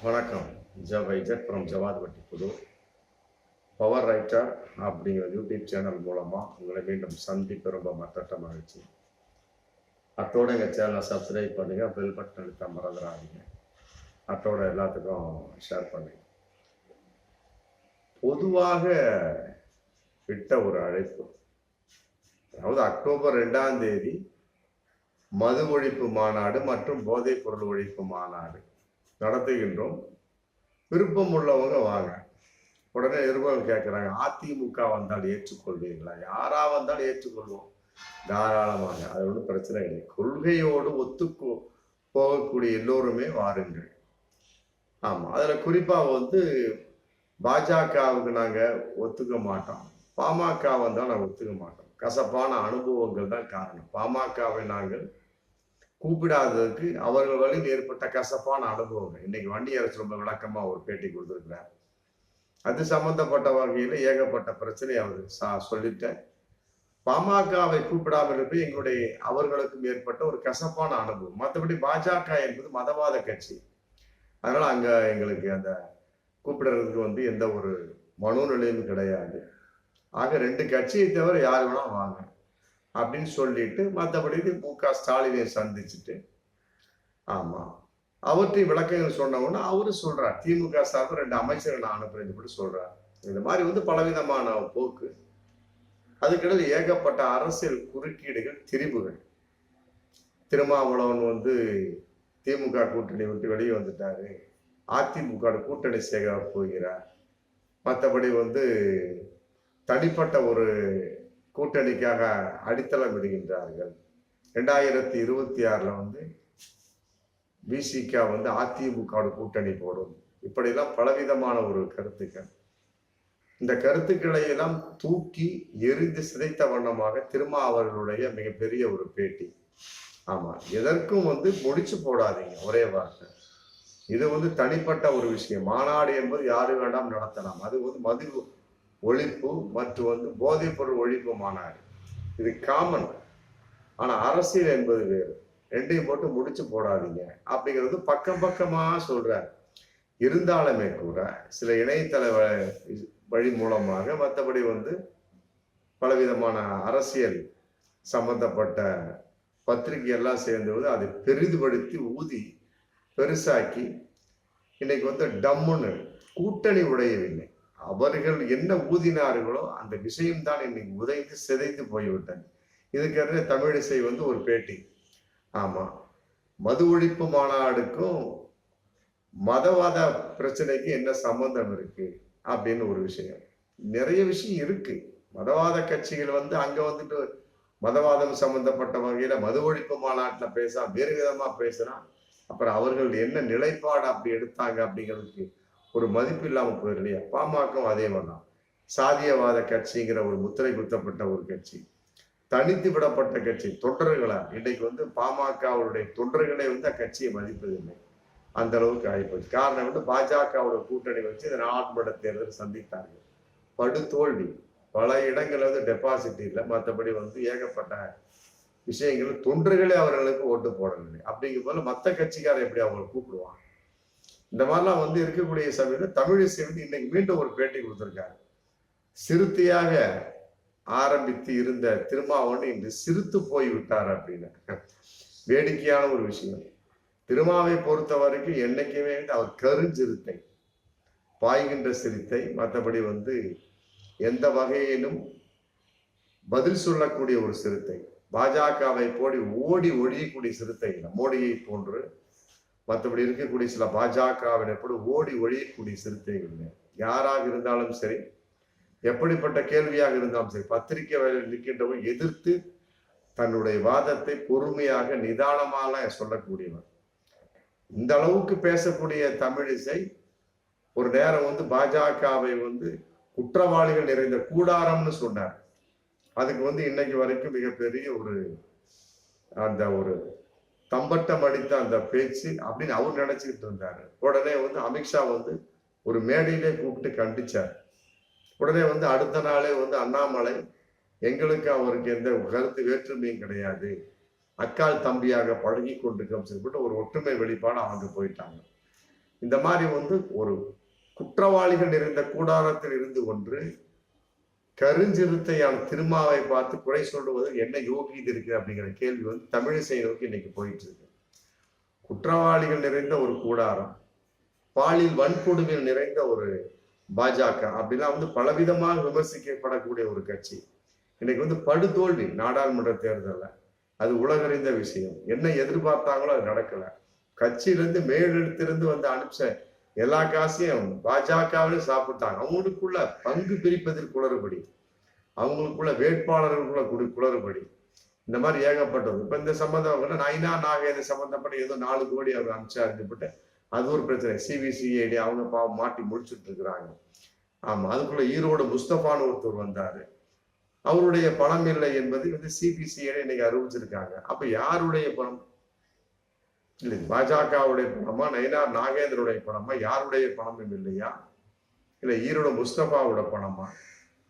வணக்கம். வைஜத் from ஜவாத்பட்டி Pudur. Power writer அப்படிங்கிற YouTube channel மூலமாக உங்களை மீண்டும் சந்திப்பு ரொம்ப மற்ற மகிழ்ச்சி. அத்தோட எங்கள் சேனலை சப்ஸ்கிரைப் பண்ணுங்கள், பெல் பட்டன் அழுத்த மறந்துடாதீங்க. அத்தோட எல்லாத்துக்கும் ஷேர் பண்ணுங்க. பொதுவாக விட்ட ஒரு அழைப்பு, அதாவது அக்டோபர் 2ஆம் தேதி மது ஒழிப்பு மாநாடு மற்றும் போதைப் பொருள் ஒழிப்பு மாநாடு நடத்துகின்றோம். விருப்பம் உள்ளவங்க வாங்க. உடனே நிருபர்கள் கேட்குறாங்க, அதிமுக வந்தால் ஏற்றுக்கொள்வீங்களா? யாரா வந்தாலும் ஏற்றுக்கொள்வோம், தாராளமாக. அது ஒன்றும் பிரச்சனை இல்லை. கொள்கையோடு போகக்கூடிய எல்லோருமே வாருங்கள். ஆமாம், அதில் குறிப்பாக பாஜகவுக்கு நாங்கள் ஒத்துக்க மாட்டோம், பாமக வந்தால் நாங்கள் ஒத்துக்க மாட்டோம். கசப்பான அனுபவங்கள் தான் காரணம். பாமகவை நாங்கள் கூப்பிடாததுக்கு அவர்கள் வழியில் ஏற்பட்ட கசப்பான அனுபவங்கள். இன்னைக்கு வன்னியரசு ரொம்ப விளக்கமா ஒரு பேட்டி கொடுத்திருக்கிறார். அது சம்பந்தப்பட்ட வகையில் ஏகப்பட்ட பிரச்சனை அவர் சொல்லிட்டேன். பாமகவை கூப்பிடாமல் இருப்பது எங்களுடைய அவர்களுக்கும் ஏற்பட்ட ஒரு கசப்பான அனுபவம். மற்றபடி பாஜக என்பது மதவாத கட்சி. அதனால அங்க எங்களுக்கு அந்த கூப்பிடுறதுக்கு எந்த ஒரு மனோநிலையும் கிடையாது. ஆக 2 கட்சியை தவிர யார் வேணா வாங்க அப்படின்னு சொல்லிட்டு, மற்றபடி மு.க. ஸ்டாலினை சந்திச்சுட்டு, ஆமா, அவற்றை விளக்கங்கள் சொன்ன உடனே அவரு சொல்றார், திமுக சார்பில் 2 அமைச்சர்கள் நான் அனுப்புறேன் சொல்றார். இந்த மாதிரி பலவிதமான போக்கு. அதுக்கிடையில் ஏகப்பட்ட அரசியல் குறுக்கீடுகள், திரிபுகள். திருமாவளவன் திமுக கூட்டணி விட்டு வெளியே வந்துட்டாரு, அதிமுக கூட்டணி சேர போகிறார். மற்றபடி தனிப்பட்ட ஒரு கூட்டணிக்காக அடித்தளம் விடுகின்றார்கள். 2026 விசிக அதிமுக கூட்டணி போடும். இப்படிலாம் பலவிதமான ஒரு கருத்துக்கள். இந்த கருத்துக்களை எல்லாம் தூக்கி எரிந்து சிதைத்த வண்ணமாக அவர்களுடைய மிகப்பெரிய ஒரு பேட்டி. ஆமா, எதற்கும் முடிச்சு போடாதீங்க ஒரே வார்த்தை. இது தனிப்பட்ட ஒரு விஷயம். மாநாடு என்பது யாரு வேண்டாம் நடத்தலாம். அது மது ஒழிப்பு மற்றும் போதைப் பொருள் ஒழிப்பு மாநாடு, இது காமன். ஆனா அரசியல் என்பது வேறு. 2ஐயும் போட்டு முடிச்சு போடாதீங்க அப்படிங்கிறது பக்கம் பக்கமா சொல்றார். இருந்தாலுமே கூட சில இணையதள வழி மூலமாக மற்றபடி பலவிதமான அரசியல் சம்பந்தப்பட்ட பத்திரிகை எல்லாம் சேர்ந்து அதை பெரிதுபடுத்தி ஊதி பெருசாக்கி இன்னைக்கு டம்முன்னு கூட்டணி உடையவில்லை. அவர்கள் என்ன ஊதினார்களோ அந்த விஷயம்தான் இன்னைக்கு உதைந்து சிதைந்து போய்விட்டது. இதுக்கு தமிழிசை ஒரு பேட்டி. ஆமா, மது ஒழிப்பு மாநாடுக்கும் மதவாத பிரச்சனைக்கு என்ன சம்பந்தம் இருக்கு அப்படின்னு ஒரு விஷயம். நிறைய விஷயம் இருக்கு. மதவாத கட்சிகள் அங்க மதவாதம் சம்பந்தப்பட்ட வகையில மது ஒழிப்பு மாநாட்டில் வேறு விதமா பேசுறான். அப்புறம் அவர்கள் என்ன நிலைப்பாடு அப்படி எடுத்தாங்க அப்படிங்கிறதுக்கு ஒரு மதிப்பு இல்லாம போயிரு இல்லையா? பாமக அதே மாதிரிதான். சாதியவாத கட்சிங்கிற ஒரு முத்திரை குத்தப்பட்ட ஒரு கட்சி, தனித்து விடப்பட்ட கட்சி. தொண்டர்களா இன்னைக்கு பாமகவுடைய தொண்டர்களே கட்சியை மதிப்பதில்லை. அந்த அளவுக்கு ஆயிப்போச்சு. காரணம் பாஜகவோட கூட்டணி வச்சு இந்த நாடாளுமன்ற தேர்தல் சந்தித்தார்கள். படுதோல்வி. பல இடங்கள் டெபாசிட் இல்லை. மற்றபடி ஏகப்பட்ட விஷயங்கள் தொண்டர்களே அவர்களுக்கு ஓட்டு போடவில்லை. அப்படிங்கும் போது மற்ற கட்சிக்காரர் எப்படி அவங்களை கூப்பிடுவாங்க? இந்த மாதிரிலாம் இருக்கக்கூடிய சமயத்தில் தமிழிசை இன்னைக்கு மீண்டும் ஒரு பேட்டி கொடுத்திருக்காரு. சிறுத்தையாக ஆரம்பித்து இருந்த திருமாவளவன் இன்று சிறுத்து போய் விட்டார் அப்படின்னு. வேடிக்கையான ஒரு விஷயம். திருமாவை பொறுத்த வரைக்கும் என்னைக்குமே அவர் கருஞ்சிறுத்தை, பாய்கின்ற சிறுத்தை. மற்றபடி எந்த வகையிலும் பதில் சொல்லக்கூடிய ஒரு சிறுத்தை. பாஜகவை ஓடி ஒழியக்கூடிய சிறுத்தை இல்லை. மோடியை போன்று மற்றபடி இருக்கக்கூடிய சில பாஜகவினர் ஓடி ஒழியக்கூடிய சிறுத்தைகள் யாராக இருந்தாலும் சரி, எப்படிப்பட்ட கேள்வியாக இருந்தாலும் சரி, பத்திரிகை வேலையில் இருக்கின்றவங்க எதிர்த்து தன்னுடைய வாதத்தை பொறுமையாக நிதானமாக சொல்லக்கூடியவர். இந்த அளவுக்கு பேசக்கூடிய தமிழிசை ஒரு நேரம் பாஜகவை குற்றவாளிகள் நிறைந்த கூடாரம்னு சொன்னார். அதுக்கு இன்னைக்கு வரைக்கும் மிகப்பெரிய ஒரு தம்பட்டம் அடித்த அந்த பேச்சு அப்படின்னு அவர் நினைச்சுக்கிட்டு இருந்தாரு. உடனே அமித்ஷா ஒரு மேடையிலே கூப்பிட்டு கண்டிச்சார். உடனே அடுத்த நாளே அண்ணாமலை, எங்களுக்கு அவருக்கு எந்த கருத்து வேற்றுமையும் கிடையாது, அக்கால் தம்பியாக பழகி கொண்டிருக்கோம் சொல்லிட்டு ஒரு ஒற்றுமை வெளிப்பாடு அவங்க போயிட்டாங்க. இந்த மாதிரி வந்து ஒரு குற்றவாளிகள் நிறைந்த கூடாரத்தில் இருந்து கொண்டு கருஞ்சிறுத்தையான திருமாவை பார்த்து குறை சொல்லுவது என்ன யோகியது இருக்கு அப்படிங்கிற கேள்வி வந்து தமிழிசை நோக்கி இன்னைக்கு போயிட்டு இருக்கு. குற்றவாளிகள் நிறைந்த ஒரு கூடாரம், பாலியல் வன்கொடுமையில் நிறைந்த ஒரு பாஜக அப்படிலாம் வந்து பலவிதமாக விமர்சிக்கப்படக்கூடிய ஒரு கட்சி இன்னைக்கு வந்து படுதோல்வி நாடாளுமன்ற தேர்தலில். அது உலகறிந்த விஷயம். என்ன எதிர்பார்த்தாங்களோ அது நடக்கல. கட்சியிலிருந்து மேலெடுத்திருந்து வந்து அனுப்பிச்ச எல்லா காசையும் பாஜகவிலே சாப்பிட்டாங்க. அவங்களுக்குள்ள பங்கு பிரிப்பதில் குளறுபடி, அவங்களுக்குள்ள வேட்பாளர்களுக்குள்ள குளறுபடி, இந்த மாதிரி ஏகப்பட்டது. இப்ப இந்த சம்பந்தம் நைனா நாகேந்திர சம்பந்தப்பட்ட ஏதோ 4 கோடி அவர் அனுப்பிச்சாருப்பட்டு அது ஒரு பிரச்சனை. சிபிசிஐடி அவங்க பாவம் மாட்டி முடிச்சுட்டு இருக்கிறாங்க. ஆமா, அதுக்குள்ள ஈரோடு முஸ்தபான்னு ஒருத்தர் வந்தாரு. அவருடைய பணம் இல்லை என்பது வந்து சிபிசிஐடி இன்னைக்கு அறிவிச்சிருக்காங்க. அப்ப யாருடைய பணம்? இல்லை, பாஜகவுடைய பணமா, நயினார் நாகேந்திரனுடைய பணமா, யாருடைய பணமும் இல்லையா? இல்ல ஈரோடு முஸ்தபாவோட பணமா?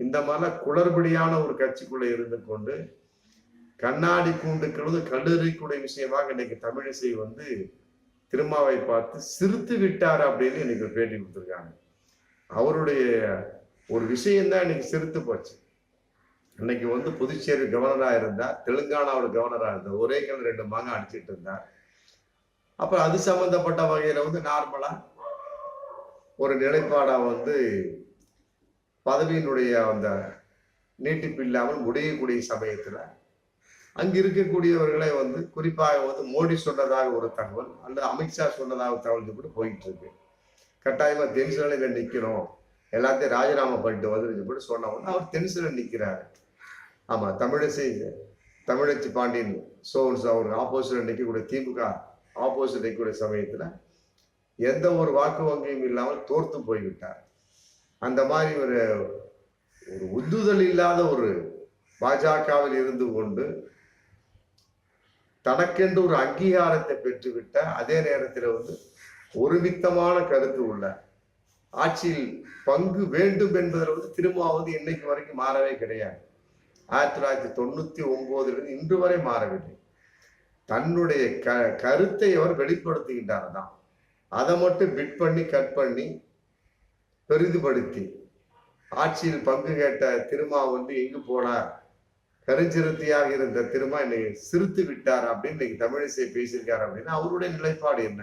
இந்த மாதிரி குளறுபடியான ஒரு கட்சிக்குள்ள இருந்து கொண்டு கண்ணாடி கூண்டுக்கிறது கல்லூரிக்குடைய விஷயமாக இன்னைக்கு தமிழிசை வந்து திருமாவை பார்த்து சிரித்து விட்டார் அப்படின்னு இன்னைக்கு பேட்டி கொடுத்துருக்காங்க. அவருடைய ஒரு விஷயம்தான் இன்னைக்கு சிரித்து போச்சு. இன்னைக்கு வந்து புதுச்சேரி கவர்னரா இருந்தார், தெலுங்கானாவோட கவர்னரா இருந்தார், ஒரே கல் 2 மாங்க அடிச்சிட்டு இருந்தார். அப்ப அது சம்பந்தப்பட்ட வகையில வந்து நார்மலா ஒரு நிலைப்பாடா வந்து பதவியினுடைய அந்த நீட்டிப்பு இல்லாமல் முடியக்கூடிய சமயத்துல அங்க இருக்கக்கூடியவர்களை வந்து குறிப்பாக வந்து மோடி சொன்னதாக ஒரு தகவல் அல்லது அமித்ஷா சொன்னதாக தகவல் கூட போயிட்டு இருக்கு. கட்டாயமா தென்சில நிக்கணும், எல்லாத்தையும் ராஜினாமா பண்ணிட்டு வந்து சொன்னவங்க அவர் தென்சில நிக்கிறாரு. ஆமா, தமிழச்சி பாண்டியன் சோன்ஸ் அவர் ஆப்போசிட் நிற்கக்கூடிய திமுக ஆப்போசிட் நிற்கக்கூடிய சமயத்துல எந்த ஒரு வாக்கு வங்கியும் இல்லாமல் தோர்த்து போய்விட்டார். அந்த மாதிரி ஒரு உந்துதல் இல்லாத ஒரு பாஜகவில் இருந்து கொண்டு தனக்கென்று ஒரு அங்கீகாரத்தை பெற்றுவிட்ட அதே நேரத்தில் வந்து ஒருமித்தமான கருத்து உள்ள ஆட்சியில் பங்கு வேண்டும் என்பதில் வந்து திரும்ப வந்து இன்னைக்கு வரைக்கும் மாறவே கிடையாது. 1999 இன்று வரை மாறவில்லை. தன்னுடைய கருத்தை அவர் வெளிப்படுத்துகின்றார் தான். அதை மட்டும் பிட் பண்ணி கட் பண்ணி பெரிதுபடுத்தி ஆட்சியில் பங்கு கேட்ட திருமா வந்து எங்கு போனார், கருஞ்சிறுத்தியாக இருந்த திருமா இன்னைக்கு சிரித்து விட்டார் அப்படின்னு இன்னைக்கு தமிழிசை பேசியிருக்காரு. அப்படின்னா அவருடைய நிலைப்பாடு என்ன?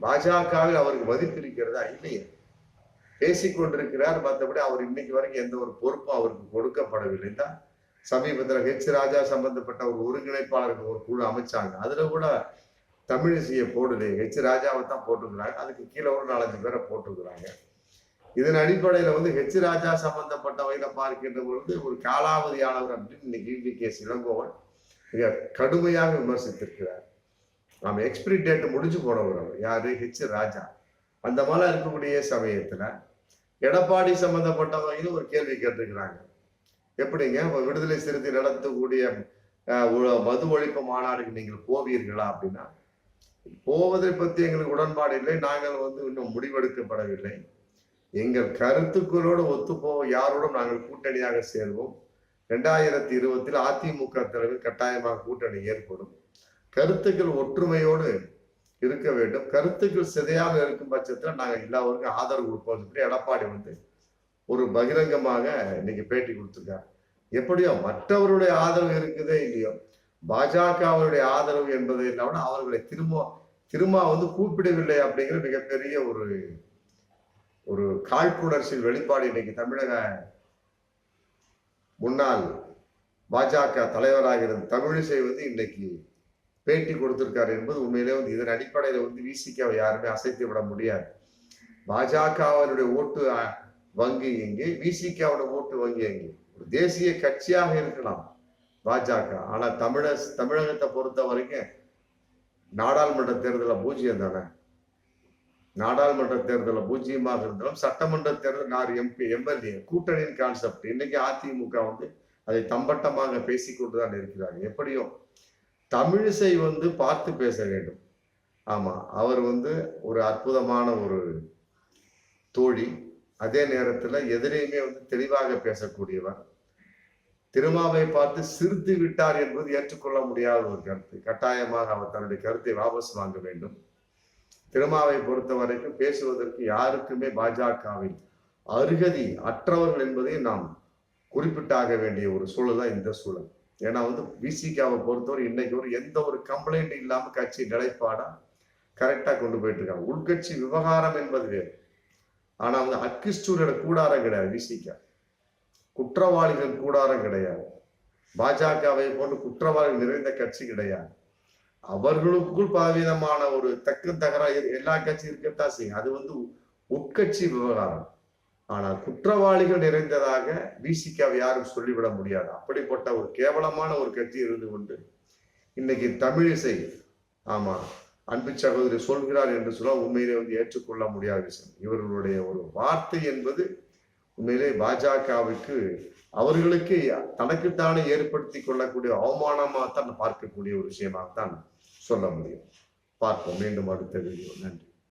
பாஜகவில் அவருக்கு மதிப்பு இருக்கிறதா? இல்லையே, பேசிக்கொண்டிருக்கிறார். மற்றபடி அவர் இன்னைக்கு வரைக்கும் எந்த ஒரு பொறுப்பும் அவருக்கு கொடுக்கப்படவில்லை தான். சமீபத்தில் ஹெச் ராஜா சம்பந்தப்பட்ட ஒரு ஒருங்கிணைப்பாளருக்கு ஒரு குழு அமைச்சாங்க. அதுல கூட தமிழிசையை போடலையே, ஹெச் ராஜாவை தான் போட்டுக்கிறாங்க. அதுக்கு கீழே ஒரு 4-5 பேரை போட்டுக்கிறாங்க. இதன் அடிப்படையில வந்து ஹெச் ராஜா சம்பந்தப்பட்ட வகையில பார்க்கின்ற பொழுது ஒரு காலாவதியானவர் அப்படின்னு இன்னைக்கு வி.கே. இளங்கோவன் மிக கடுமையாக விமர்சித்திருக்கிறார். நாம எக்ஸ்பிரி டேட் முடிஞ்சு போனவர் அவர் யாரு? ஹெச் ராஜா. அந்த மாதிரி இருக்கக்கூடிய சமயத்துல எடப்பாடி சம்பந்தப்பட்ட வகையில் ஒரு கேள்வி கேட்டிருக்கிறாங்க. எப்படிங்க விடுதலை சிறுத்தை நடத்தக்கூடிய மது ஒழிப்பு மாநாடுக்கு நீங்கள் போவீர்களா அப்படின்னா, போவதை பத்தி எங்களுக்கு உடன்பாடு இல்லை, நாங்கள் வந்து இன்னும் முடிவெடுக்கப்படவில்லை, எங்கள் கருத்துக்களோடு ஒத்துப்போவ யாரோடும் நாங்கள் கூட்டணியாக சேர்வோம், 2020 அதிமுக தலைவர் கட்டாயமாக கூட்டணி ஏற்படும், கருத்துக்கள் ஒற்றுமையோடு இருக்க வேண்டும், கருத்துக்கள் சிதையாமல் இருக்கும் பட்சத்துல நாங்கள் எல்லாருக்கும் ஆதரவு கொடுப்போம் சொல்லி எடப்பாடி வந்து ஒரு பகிரங்கமாக இன்னைக்கு பேட்டி கொடுத்திருக்காரு. எப்படியோ மற்றவருடைய ஆதரவு இருக்குதே இல்லையோ, பாஜகவுடைய ஆதரவு என்பதை இல்லாமல் அவர்களை திரும்ப வந்து கூப்பிடவில்லை அப்படிங்கிற மிகப்பெரிய ஒரு காழ்ப்புணர்ச்சியின் வெளிப்பாடு இன்னைக்கு தமிழக முன்னாள் பாஜக தலைவராக இருந்த தமிழிசை வந்து இன்னைக்கு பேட்டி கொடுத்திருக்காரு என்பது உண்மையிலே வந்து இதன் அடிப்படையில வந்து விசிகாவை யாருமே அசைத்து விட முடியாது. பாஜகவினுடைய ஓட்டு வங்கி எங்கே, விசிகாவோட ஓட்டு வங்கி எங்கே? ஒரு தேசிய கட்சியாக இருக்கலாம் பாஜக, ஆனா தமிழகத்தை பொறுத்த வரைக்கும் நாடாளுமன்ற தேர்தலில் பூஜ்ஜியம் தானே. நாடாளுமன்ற தேர்தலில் பூஜ்ஜியமாக இருந்தாலும் சட்டமன்ற தேர்தல் 4 MP MLA கூட்டணியின் கான்செப்ட் இன்னைக்கு அதிமுக வந்து அதை தம்பட்டமாக பேசிக்கொண்டுதான் இருக்கிறாங்க. எப்படியும் தமிழிசை வந்து பார்த்து பேச வேண்டும். ஆமா, அவர் வந்து ஒரு அற்புதமான ஒரு தோழி, அதே நேரத்துல எதிரையுமே வந்து தெளிவாக பேசக்கூடியவர். திருமாவை பார்த்து சிரித்து விட்டார் என்பது ஏற்றுக்கொள்ள முடியாத ஒரு கருத்து. கட்டாயமாக அவர் தன்னுடைய கருத்தை வாபஸ் வாங்க வேண்டும். திருமாவை பொறுத்த வரைக்கும் பேசுவதற்கு யாருக்குமே பாஜகவில் அருகதி அற்றவர்கள் என்பதை நாம் குறிப்பிட்டாக வேண்டிய ஒரு சூழல் தான் இந்த சூழல். ஏன்னா விசிகாவை பொறுத்தவரை இன்னைக்கு எந்த ஒரு கம்ப்ளைண்ட் இல்லாம கட்சி நிலைப்பாடா கரெக்டா கொண்டு போயிட்டு இருக்காங்க. உள்கட்சி விவகாரம் என்பது வேறு. ஆனா அக்கிஸ்டூரோட கூடாரம் கிடையாது. விசிகா குற்றவாளிகள் கூடாரம் கிடையாது. பாஜகவை போன்று குற்றவாளிகள் நிறைந்த கட்சி கிடையாது. அவர்களுக்குள் பலவிதமான ஒரு தகராறு எல்லா கட்சியும் இருக்கத்தான் செய்யும். அது உட்கட்சி விவகாரம். ஆனால் குற்றவாளிகள் நிறைந்ததாக விசிகாவை யாரும் சொல்லிவிட முடியாது. அப்படிப்பட்ட ஒரு கேவலமான ஒரு கட்சி இருந்து கொண்டு இன்னைக்கு தமிழிசை ஆமா அன்பு சகோதரி சொல்கிறார் என்று சொல்ல உண்மையிலே ஏற்றுக்கொள்ள முடியாத விஷயம். இவர்களுடைய ஒரு வார்த்தை என்பது உண்மையிலே பாஜகவுக்கு அவர்களுக்கு தனக்குத்தானே ஏற்படுத்தி கொள்ளக்கூடிய அவமானமாகத்தான் பார்க்கக்கூடிய ஒரு விஷயமாகத்தான் சொல்ல முடியும். பார்ப்போம் மீண்டும் அடுத்த வீடியோ. நன்றி.